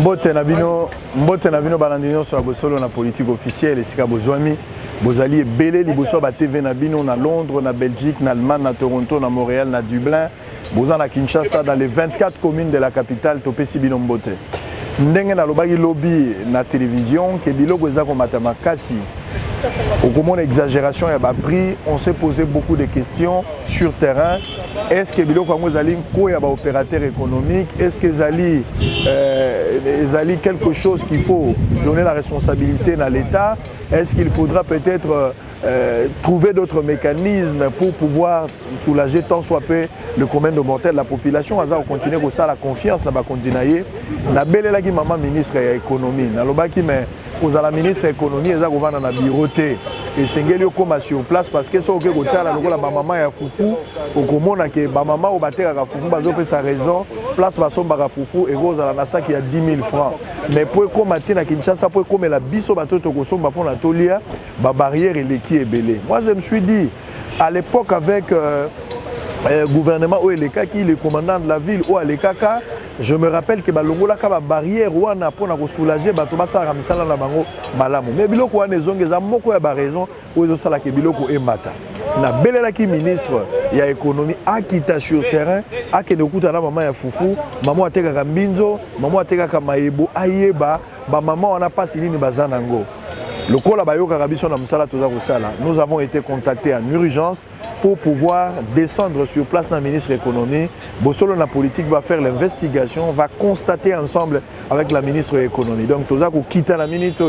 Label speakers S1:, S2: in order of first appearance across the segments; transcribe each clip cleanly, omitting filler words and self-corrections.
S1: Mbote na bino balandino sur bosolo na politique officielle esika bozwami bozali ebele liboso ba TV na bino na Londres, na Belgique, na Allemagne, na Toronto, na Montréal, na Dublin, boza na Kinshasa dans les 24 communes de la capitale topesi bino mbote. Ndenge na lobaki lobby na télévision ke biloko eza ko matama kasi. Au moment d'exagération et à prix, on s'est posé beaucoup de questions sur terrain. Est-ce que biloko ngo zali ko ya ba opérateur économique? Est-ce que zali quelque chose qu'il faut donner la responsabilité à l'État? Est-ce qu'il faudra peut-être trouver d'autres mécanismes pour pouvoir soulager tant soit peu le commun de mortel de la population? On va continuer comme ça la confiance na ba continuer. Na belela ki maman ministre de l'économie. Na lobaki mais aux la ministre de l'économie eza kovana na bureau te. Et sengeli okoma sur place parce que so okeko tala lokola ba maman ya fufu okomona ke ba maman o bateka ka fufu bazo pe sa raison place basomba ka fufu et rose la nasaki ya 10 000 francs. Mais pour comme na Kinshasa pour comme la biso batoto kosomba pour na tolia ba barrière et qui est belé. Moi je me suis dit à l'époque avec gouvernement où il est le commandant de la ville ou Alekaka, je me rappelle que balongola ka ba barrière wana pona ko soulager bato basala misala na bango malamu. Mais biloko wana ezongeza moko ya ba raison ou ezo sala ke biloko emata. Na belela ki ministre ya économie akita sur terrain akende okuta na maman ya fufu, maman ateka ka mbinzo, maman ateka ka mayebo ayeba, ba maman wana pasi nini bazana ngo. Le Kola Bayoka Rabiso Namsala Toza Roussala, nous avons été contactés en urgence pour pouvoir descendre sur place dans le ministre de l'économie. Bossolo la politique va faire l'investigation, va constater ensemble avec la ministre de l'économie. Donc Toza ko kita la minute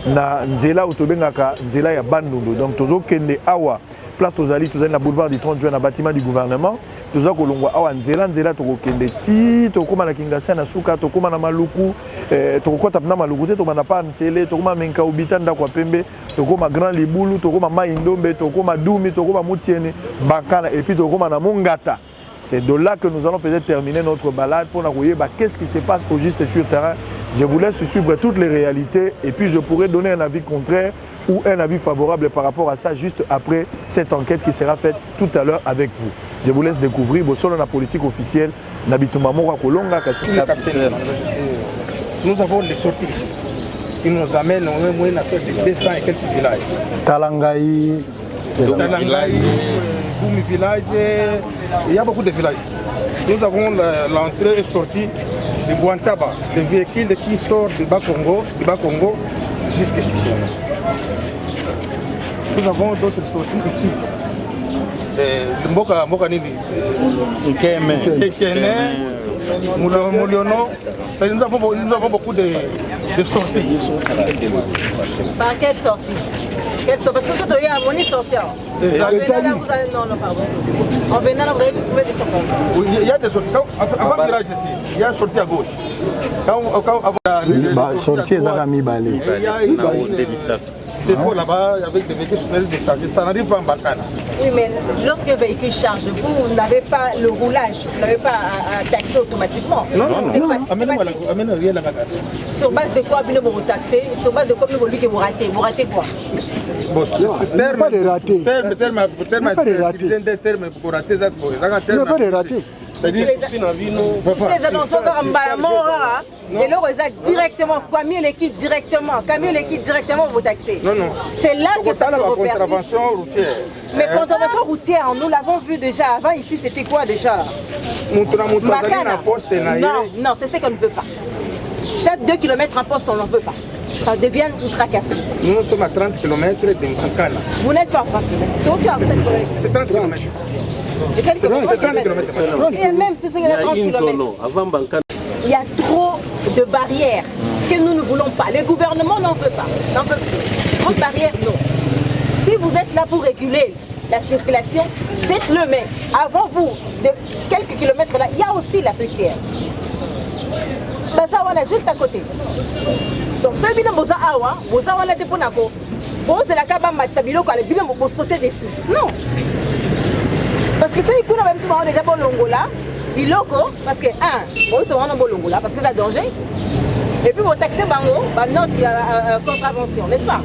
S1: na nzela utobengaka nzela ya Bandundu. Donc Tozo kende awa place Tozali na boulevard du 30 juin na bâtiment du gouvernement. Toza ko longwa awa nzela toko kende ti tokoma na Kingasa na suka tokoma na Maluku tokota na Maluku te tokoma na pa ntsele tokoma menka ubita ndako pembe tokoma Grand Libulu tokoma Maindombe tokoma Dumi tokoma Mutiene Bakala et puis tokoma na Mongata. C'est de là que nous allons peut-être terminer notre balade pour nous voir qu'est-ce qui se passe au juste sur le terrain. Je vous laisse suivre toutes les réalités et puis je pourrai donner un avis contraire ou un avis favorable par rapport à ça juste après cette enquête qui sera faite tout à l'heure avec vous. Je vous laisse découvrir selon la politique officielle.
S2: Nous avons les sorties ici. Ils nous amènent au moins à faire des 200 et quelques villages.
S1: Talangaï,
S2: Boumi village, il y a beaucoup de villages. Nous avons l'entrée et sortie de Guantaba, des véhicules qui sortent du Bas-Congo jusqu'ici. Nous avons d'autres sorties ici. Mboka Nini, Kekene, Mouliono. Nous avons beaucoup de sorties.
S3: Par quelle sortie? Parce que tout est à mon sortie. Non, pardon. En venant là, vous avez trouvé des sorties.
S2: Oui, il y a des sorties. Avant le virage ici, il y a une sortie à gauche.
S1: Sortie Zarami Balé.
S2: Des fois là-bas, avec des véhicules déchargés, ça n'arrive pas en Balkana.
S3: Oui, mais lorsque le véhicule charge, vous n'avez pas le roulage, vous n'avez pas à taxer automatiquement.
S2: Non.
S3: Amène rien là-bas. Sur base de quoi vous taxez? Sur base de quoi vous voulez que vous ratez? Vous ratez quoi?
S2: Pas de rater. Terme pour rater. Pas de rater. C'est-à-dire
S3: si les annonceurs comme Balamora, et là, vous directement, Camille l'équipe directement, vous taxez.
S2: Non.
S3: C'est là que ça se repère.
S2: Contravention routière.
S3: Mais contravention routière, nous l'avons vu déjà. Avant ici, c'était quoi déjà?
S2: Makana.
S3: Non, c'est ce qu'on ne veut pas. Chaque 2 km en poste, on n'en veut pas. Ça devient une tracassée.
S2: Nous sommes à 30 km de Makana.
S3: Vous n'êtes pas à 30 km.
S2: C'est 30 km.
S3: C'est 30 km. Et même si c'est 30 km. Il y a trop de barrières. Ce que nous ne voulons pas. Le gouvernement n'en veut pas. N'en veut plus. Trop de barrières, non. Si vous êtes là pour réguler la circulation, faites-le, mais avant vous, de quelques kilomètres là, il y a aussi la poussière. Ça, voilà, juste à côté. Donc, ce bilan, vous avez des ponako. Vous avez la cabane, vous sautez dessus. Non. Parce que ceux qui ont même souvent déjà bon longola, biloko, parce que vous avez bon longola, parce que c'est un danger. Et puis vous taxez bango, note contravention, n'est-ce pas?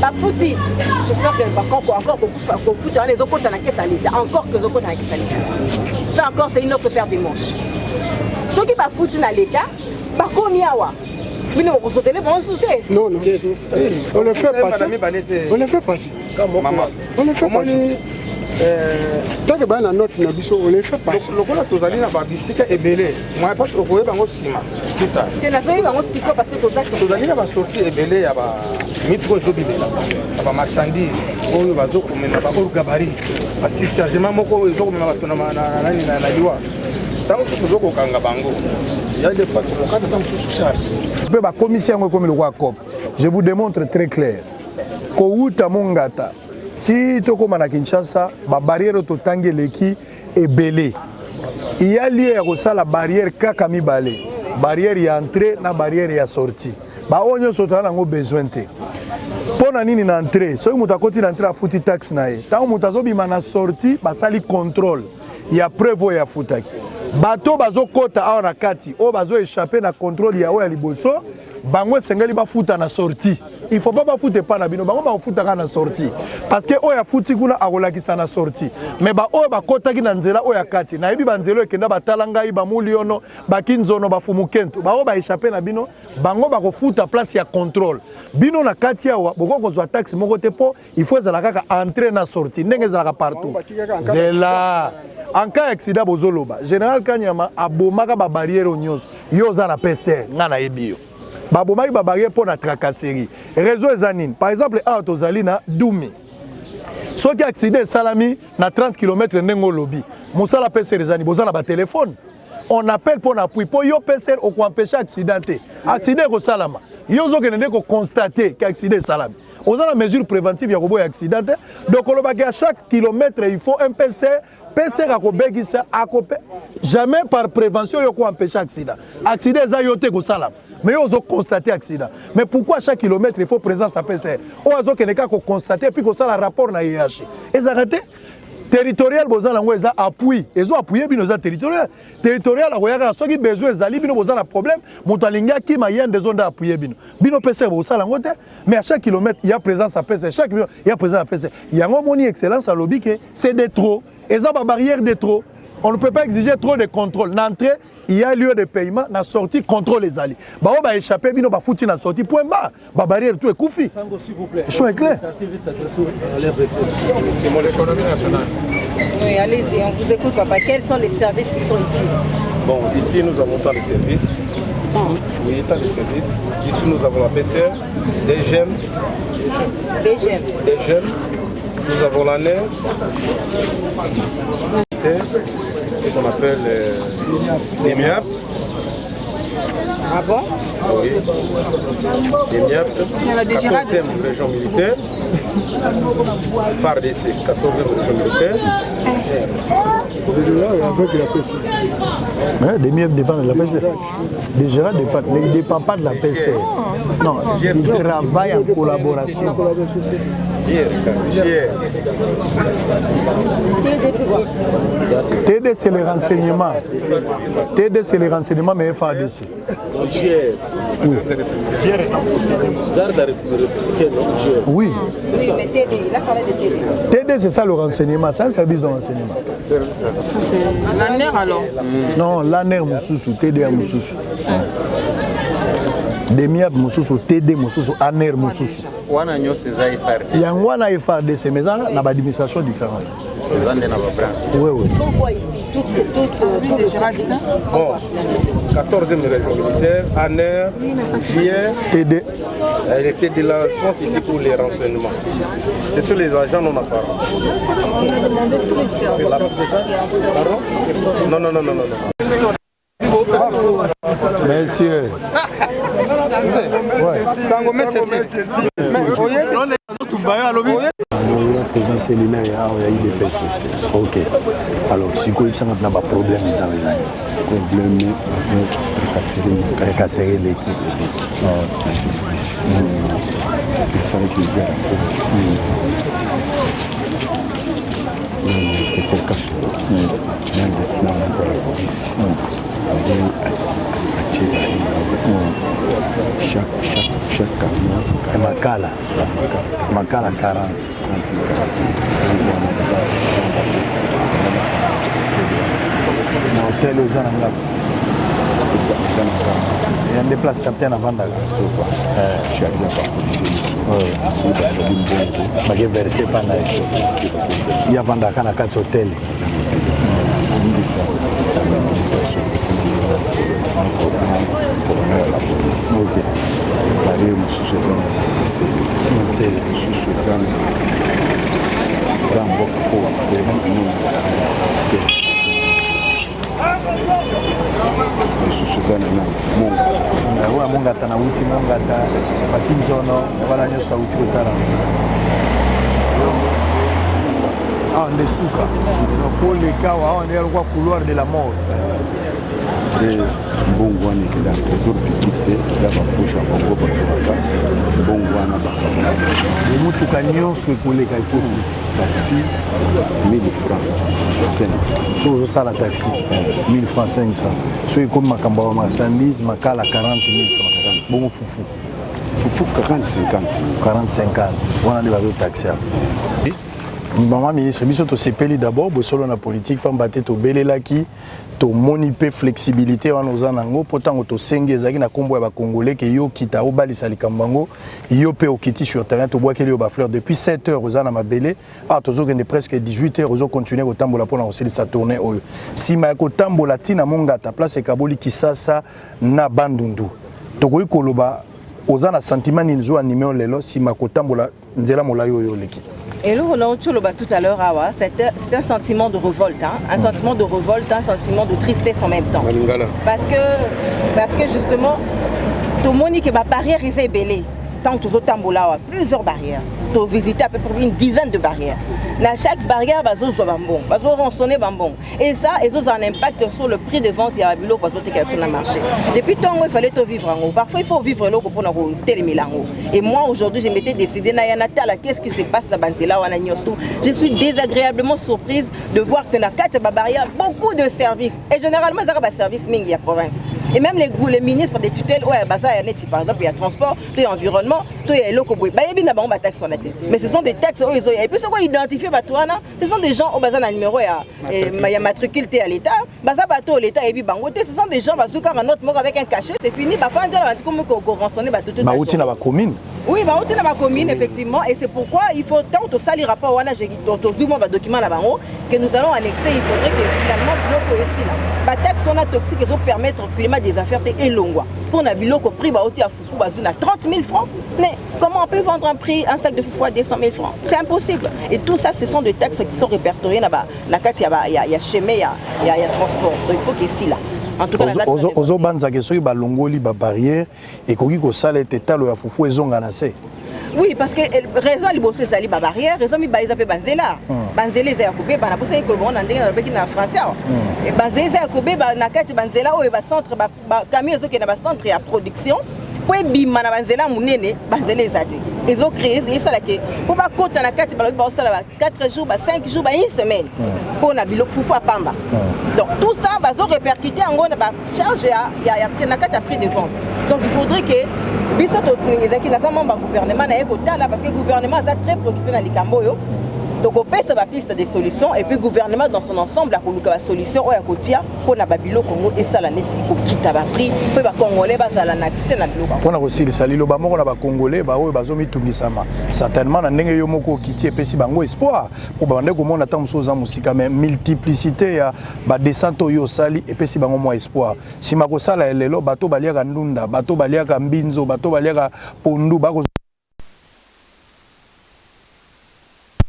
S3: Pas foutu. J'espère que encore qu'on fout dans les autres dans la caisse à l'État. Encore que les autres dans la caisse à l'État. Ça encore, c'est une autre paire de manches. Ceux qui ne foutent dans l'État, par contre, Mais non, on saute les bons sauter.
S2: Non, non. On le fait passer. On le fait passer.
S4: Maman.
S2: On le fait passer. Tant que dans notre nabiso, on les fait passer.
S4: Le coup là, tous allés dans bisika et belé. Moi, pas trop courir dans mon cima. Tout à.
S3: C'est la zone où on s'y parce que tous ça sont.
S4: Tous allés dans sortie et belé, y a pas mitro jobi là. Y a pas marchandise. Oh, y va donc comme na pas au gabarit. Parce que chargement moko zo comme na tuna na liwa. Tant que tu zo ko kanga bango. Il y a des fois que quand tu es sous charge.
S1: Peu ba commission comme le roi COP. Je vous démontre très clair. Kouta mongata. Ti toko na Kinshasa, ba barrière to tangeleki et belé. Il y a lieu à la barrière kaka mibale. Barrière ya entrée na barrière ya sortie. Ba onyo sotana ngo besoin te. Pona nini na entrée, so muta koti na entrée a futi tax na ye. Ta muta zo bima na sortie, ba sali contrôle. Ya preuve ya futaki. Bato bazo kota awa na kati, o bazo échapper na contrôle ya o ya liboso, bango sengeli ba futa na sortie. Il faut pas foutre pas na bino, bango ba futa na sortie. Parce que o ya futi kuna akolakisa na sortie. Mais ba o ba kota ki na nzela o ya kati. Na yebi ba nzelo ekenda batalanga ba muliono, ba kinzono ba fumukento. Ba o ba échapper na bino, bango ba ko futa place ya contrôle. Bino na kati awa, boko kozwa taxi moko te po, il faut ezala kaka entrer na sortie. Ndenge ezala partout. Zela. En cas d'accident bozoloba, général Kanyama abomaka ba barrière nyonso. Yo za na PCR, nga na yebi yo. Ba bomaki ba barrière pour na tracasserie. Réseau ezanine. Par exemple, Autozali na Doumi. Soki accident salami na 30 km ndengo lobi. Mosala PCR ezani bozala ba téléphone. On appelle pour appui pour yo PCR au ko empêcher accidenté. Accident ko salama. Yo zo kende ko constater qu'accident salami. Aux la mesure préventive, il y a un accident. Donc, à chaque kilomètre, il faut un PCR. PCR à jamais par prévention, il faut empêcher l'accident. Accident, c'est un mais ils ont constaté l'accident. Mais pourquoi à chaque kilomètre, il faut présence à PCR? Ils ont constaté, puis ils ont un rapport à l'IH. Ils ont arrêté. Territorial, ils ont appuyé. Ils ont appuyé, ils ont territorial. Territorial, ils ont ceux qui ont besoin, ils ont un problème. Ils ont des zones d'appuyé. Ils ont PCR, mais à chaque kilomètre, il y a présence à PCR. Chaque kilomètre, il y a présence à PCR. Il y a une excellence à l'objet que c'est de trop. Ils ont une barrière de trop. On ne peut pas exiger trop de contrôle. L'entrée, il y a lieu de paiement. La sortie, contrôle les alliés. On va échapper, on va foutre la sortie. Point bas. La barrière, tout est koufi.
S5: S'il vous plaît.
S1: Choix est clair.
S4: C'est mon économie nationale.
S3: Oui, allez-y, on vous écoute, papa. Quels sont les services qui sont ici?
S4: Bon, ici, nous avons tant de services. Oui, tant de services. Ici, nous avons la PCR, des gemmes.
S3: Des gemmes.
S4: Des gemmes. Nous avons la nerf. Ce qu'on appelle les MIAP.
S3: Ah bon?
S4: Oui. Les MIAP. 14e région militaire. FARDC, 14e région militaire.
S1: Des MIAP dépendent de la PCR. Des gérants ne dépendent pas de la PCR. Non, ils travaillent en collaboration. TD, c'est les renseignements. TD, c'est les renseignements, mais FARDC. Oui. Oui.
S3: Oui, mais TD, il a parlé de TD.
S1: TD, c'est ça le renseignement, c'est un service de renseignement.
S6: Ça, c'est l'ANER alors?
S1: Non, l'ANER, Moussoussou, TD, Moussoussou. Demiab Moussoussou, TD Moussoussou, ANER Moussoussou. Il y a un FARDC, mais il y a une administration différente. Oui, oui.
S3: Pourquoi ici? Toutes les gérants distincts?
S4: Bon, 14e région militaire, ANER, JR,
S1: TD.
S4: Les TD là sont ici pour les renseignements. C'est sur les agents non apparents.
S6: On a demandé tous les services.
S4: Pardon? Non, non, non, non, non.
S1: Monsieur. Présent cellulaire, il y a eu des PCC. Ok. Alors, si vous avez un problème, ils ont problème, ils ont tracasser l'équipe. C'est ici. C'est avec les gars. L'inspecteur Kassou, la police, chaque camion, Makala 40. Na hôtel aux Anangap. Il y a des places capitaine avant d'aller.
S5: Je suis arrivé par policier. C'est pas ça du bon.
S1: Ma versé pas là. Il y a Vandaka na 4 hôtels.
S5: La police. Ok. Marie Moussou c'est Moussou c'est un bon pour
S1: Munga tana uti munga ta bakinzono wala nyosa uti kutala ndesuka pour les cas on est au couloir de la mort
S5: Bongwani qui est dans le trésor public ils avaient poche à Congo Bazouaka Bongwana Bakana
S1: le mutuka nyonso ekoleka il faut
S5: taxi 1000 francs 500
S1: so ça la taxi 1000 francs 500 so comme makamba wa marchandise makala 40 000 francs bon fufu
S5: 40 50
S1: on a des bateaux taxi maman ministre biso to sepeli d'abord bosolo na politique pambate to belelaki to monipe flexibilité wana ozanango potango to senge ezaki na kombo ya ba congolais ke yo kita obalisa likambango yo pe okiti sur terrain to boakeli yo ba fleur depuis 7 heures ozana mabele tozo kende presque 18 heures ozo continuer ko tambola pona oseli sa tournée oyo sima ya ko tambola tina mongata place ekaboli kisasa na bandundu to koyi koloba ozana sentiment ni zo animé lelo sima ko tambola nzela molayo yo leki.
S3: Et là, on a tout à l'heure, c'est un sentiment de révolte, hein? Un sentiment de révolte, un sentiment de tristesse en même temps. Parce que justement, tout le monde qui va barrière est belé. Tant que tout là, plusieurs barrières. Tu as visité à peu près une dizaine de barrières. Dans chaque barrière, il y a un bambon. Et ça, ils ont un impact sur le prix de vente. Il y a un marché. Depuis tant il fallait vivre en haut. Parfois, il faut vivre là pour télémiler en haut. Et moi, aujourd'hui, je m'étais décidé, qu'est-ce qui se passe dans Banzela ou à Nyosto. Je suis désagréablement surprise de voir que dans 4 barrières, beaucoup de services. Et généralement, il y a des services mingi à la province. Et même les ministres des tutelles, par exemple, il y a transport, il y a environnement, il y a l'eau. Mais ce sont des taxes. Et puis, ce qu'on identifie, ce sont des gens au bazar numéro, il y a matriculé à l'État, l'État et ce sont des gens qui ont un autre mot avec un cachet, c'est fini. Oui, on a ma commune, effectivement, et c'est pourquoi il faut tant que ça les rapports, document là-bas, que nous allons annexer, il faudrait que finalement, bloc ici là. La taxe on a toxique, ils vont permettre au climat des affaires et longue. Pour un bilan au prix, à 30 000 francs. Mais comment on peut vendre un sac de foufou à 200 000 francs? C'est impossible. Et tout ça, ce sont des taxes qui sont répertoriées là-bas. Il y a chemin, il y a transport. Donc il faut qu'ici là. En tout cas,
S1: ozo banza ke soki ba longoli ba barrière et koki ko sala etalo ya fufu ezonga na se.
S3: Oui, parce que raison li bosse sali ba barrière, raison mi ba izape banzela. Banzela za yakube bana bosse ko bon ndenge na beki na français. Et banzela za yakube ba na kati banzela o ba centre ba camion zo ke na ba centre ya production. Pour bima na banzela munene banzela ezate. Ils ont créé ça là que pour ba kota na kati ba ba sala 4 jours, 5 jours, une semaine. Pour na biloko fufu pamba. Donc tout ça va se répercuter en gros na ba charge ya prix na kati prix de vente. Donc il faudrait que biso to ezaki na sama gouvernement na ekota là parce que le gouvernement est très préoccupé dans les camboyo. Donc on pèse la piste des solutions et puis le gouvernement dans son ensemble a la solution au Kotia pour na babilo Congo et ça la net il faut quitter ba prix pour ba congolais ba za la accès na biloko.
S1: Pour na aussi salilo ba moko na ba congolais ba oyo bazomi tungisama. Certainement na ndenge yo moko kiti epesi bango espoir pour ba ndeko mona ta musoza musika mais multiplicité ya ba descente yo sali epesi bango mo espoir. Sima ko sala lelo bato baliaka ndunda, bato baliaka mbinzo, bato baliaka pondu ba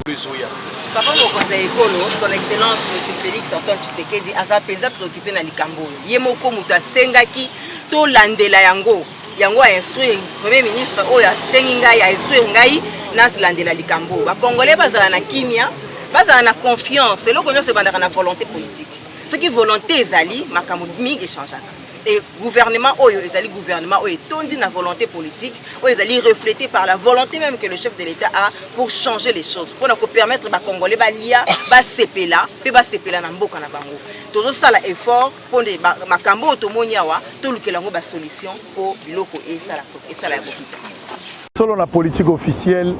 S3: Papa mon conseil écolo, son excellence M. Félix Antoine Tshisekedi a préoccupé dans les Camboyo. Yemoko muta sengaki to landela yango. Yango a instruit premier ministre oya tenginga ya instruire ngai nas landela likambo. Ba congolais bazala na kimia, bazala na confiance, loko nyo se bandaka na volonté politique. Ce qui volonté ezali makambo mingi changeaka. Et gouvernement ezali gouvernement tondi na volonté politique, ezali reflété par la volonté même que le chef de l'État a pour changer les choses, pour nous permettre ba congolais ba lia ba sepela, pe ba sepela na mboka na bango. Tozo sala effort pour de makambo tomonia wa to lukelango ba solution pour biloko et sala
S1: Selon la politique officielle,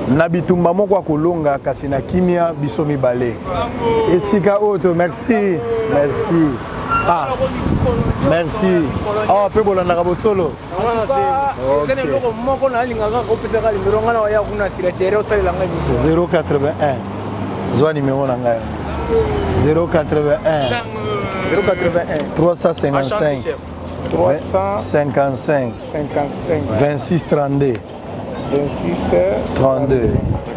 S1: Nabitumba moko kolonga kasina kimia biso mibale. Esika auto, merci. Ah, merci. Ah, peu bolanda ka bosolo. 081. Zoa numéro na ngai. 081 355 55 26 32 32.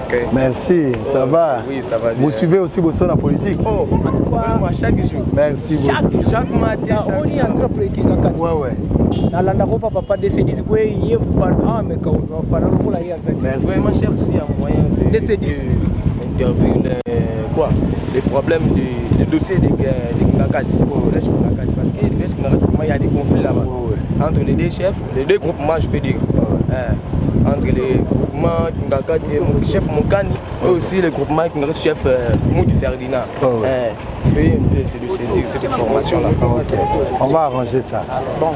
S1: Okay. Merci, ça va?
S7: Oui, ça va bien.
S1: Vous suivez aussi vos sons en politique?
S7: Oh, en tout cas, chaque jour.
S1: Merci beaucoup.
S7: Chaque matin, on y entre politique.
S1: Ouais.
S7: Nalanda ko papa décédé ko yé fana mais quand on fana ko la ya.
S1: Merci.
S7: Vraiment chef aussi un moyen décédé interview quoi les problèmes du dossier de Ngakati parce que il y a des conflits là-bas entre les deux chefs, les deux groupements je peux dire. Entre les groupements Ngakati et mon chef Moukani et aussi le groupement Ngakati chef Moudi Ferdinand. Veuillez un peu se saisir cette information là.
S1: On va arranger ça. Bon.